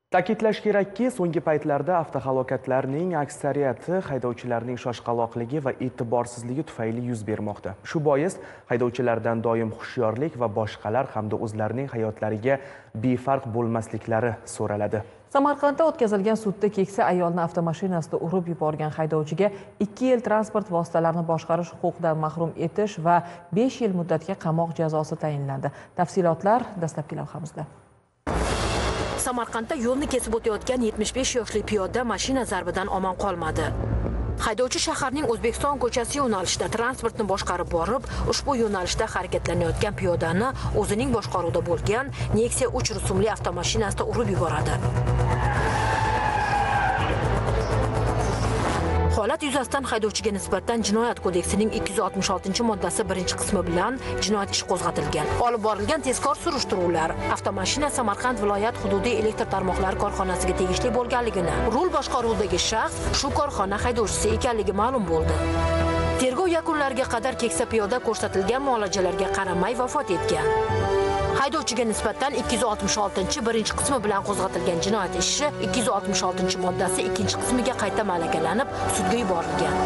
Ta'kidlash kerakki, so'nggi paytlarda avtohalokatlarning aksariyati haydovchilarning shoshqaloqligi va e'tiborsizligi tufayli yuz bermoqda. Shu bois haydovchilardan doim hushyorlik va boshqalar hamda o'zlarining hayotlariga befarq bo'lmasliklari so'raladi. Samarqandda o'tkazilgan sudda keksa ayolni avtomashinasida urib yuborgan haydovchiga 2 yil transport vositalarini boshqarish huquqidan mahrum etish va 5 yil muddatga qamoq jazosi tayinlandi. Tafsilotlar dastlabki lavhamizda. Samarqandda yo'lni kesib o'tayotgan 75 yoshli piyoda mashina zarbidan omon qolmadi. Haydovchi shaharning O'zbekiston ko'chasi yo'nalishida transportni boshqarib borib, ushbu yo'nalishda harakatlanayotgan piyodani o'zining boshqaruvida bo'lgan Nexia 3 rusumli avtomashinasida urib yuboradi. Holat yuzasidan haydovchiga nisbatan Jinoyat kodeksining 266-moddasi 1-qismi bilan jinoyat ishi qo'zg'atilgan. Olib borilgan tezkor surishtiruvlar avtomashina Samarqand viloyat hududiy elektr tarmoqlari korxonasiga tegishli bo'lganligini, rul boshqaruvidagi shaxs shu korxona haydovchisi ekanligi ma'lum bo'ldi. Tergov yakunlariga qadar keksa piyoda ko'rsatilgan muolajalarga qaramay vafot etgan. Haydovchiga nisbatan 266-qismi bilan qo'zg'atilgan jinoyat ishi 266-moddasi 2-qismiga qayta malakalanib, sudga yuborilgan.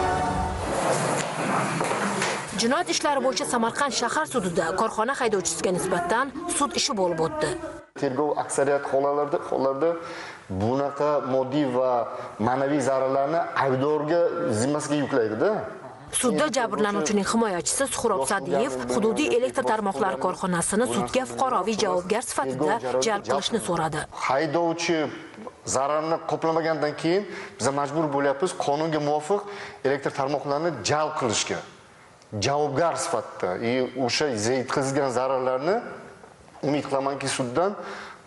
Jinoyat ishlari bo'yicha Samarqand shahar sudida korxona haydovchisiga nisbatan sud ishi bo'lib o'tdi. Tergov aksariyat hollarda bunaqa moddiy va ma'naviy zararlarni aybdorga zimmasiga yuklaydi-da. Sudda jabrlanuvchining himoyachisi Suhrob Sadiyev hududiy elektr tarmoqlari korxonasini sudga fuqaroviy javobgar sifatida jalb qilishni so'radi. Haydovchi zararni qoplamagandan keyin biz majbur bo'lyapmiz qonunga muvofiq elektr tarmoqlarni jalb qilishga. Javobgar sifatida o'sha yetkazilgan zararlarni umid qilamanki suddan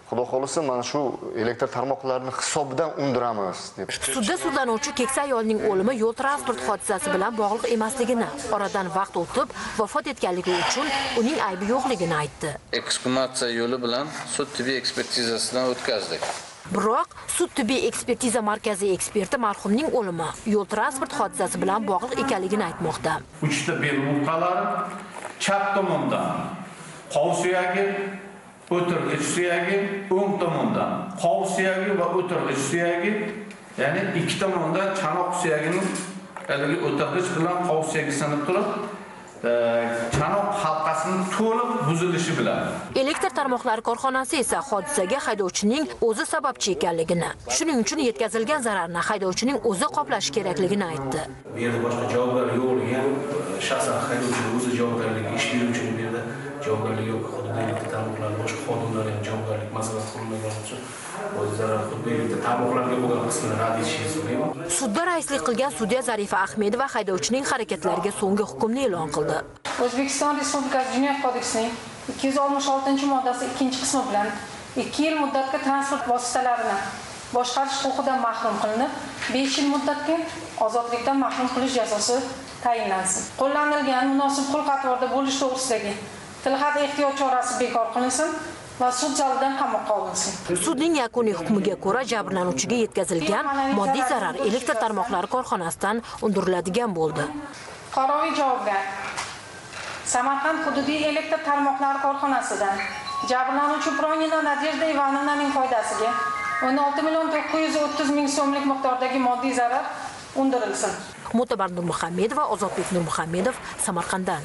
Xudo xolisa mana shu elektr tarmoqlarini hisobidan undiramiz deb. Sudda sudlanuvchi keksa ayolning o'limi yo'l transport hodisasi bilan bog'liq emasligini, oradan vaqt o'tib vafot etganligi uchun uning aybi yo'qligini aytdi. Eksgumatsiya yo'li bilan sud tibbiy ekspertizasidan o'tkazdik. Biroq sud tibbiy ekspertiza markazi eksperti marhumning o'limi yo'l transport hodisasi bilan bog'liq ekanligini aytmoqda. Uchta bel muqqalari chap tomondan qo'l suyagi, o'tirg'ich suyagi, o'ng tomondan qo'l suyagi va o'tirg'ich suyagi, ya'ni ikki tomondan chanoq suyagining haligi o'tirg'ich bilan qo'l suyagi sinib turib, chanoq halqasining to'liq buzilishi bilan. Elektr tarmoqlari korxonasi esa hodisaga haydovchining o'zi sababchi ekanligini, shuning uchun yetkazilgan zararni haydovchining o'zi qoplashi kerakligini aytdi. Bu yerda boshqa javobgar yo'qligi, shaxsan haydovchining o'zi javobgarligi, ish beruvchining bu yerda javobgarligi yo'q. Hududiy elektr tarmoqlari boshqa xodimlar ham javobgarlik masalasi qurilmagan uchun o'z zarar hududiy elektr tarmoqlariga bo'lgan qismini rad etishingiz so'rayman. Sudda raislik qilgan sudya Zarifa Ahmedova haydovchining harakatlariga so'nggi hukmni e'lon qildi. O'zbekiston Respublikasi Jinoyat kodeksining 266-moddasi 2-qismi bilan 2 yil muddatga transport vositalarini boshqarish huquqidan mahrum qilinib, 5 yil muddatga ozodlikdan mahrum qilish jazosi tayinlansin. Qo'llanilgan munosib xulq-atvorda bo'lish to'g'risidagi tilxat ehtiyot chorasi bekor qilinsin va sud zalidan qamoqqa olinsin. Sudning yakuniy hukmiga ko'ra jabrlanuvchiga yetkazilgan moddiy zarar elektr tarmoqlari korxonasidan undiriladigan bo'ldi. Fuqaroviy javobgar Samarqand hududiy elektr tarmoqlari korxonasidan jabrlanuvchi Pronina Nadejda Ivanovnaning foydasiga 16.930.000 so'mlik miqdordagi moddiy zarar undirilsin. Mo'tabar Nurmuhammedova, Ozodbek Nurmuhammedov, Samarqanddan.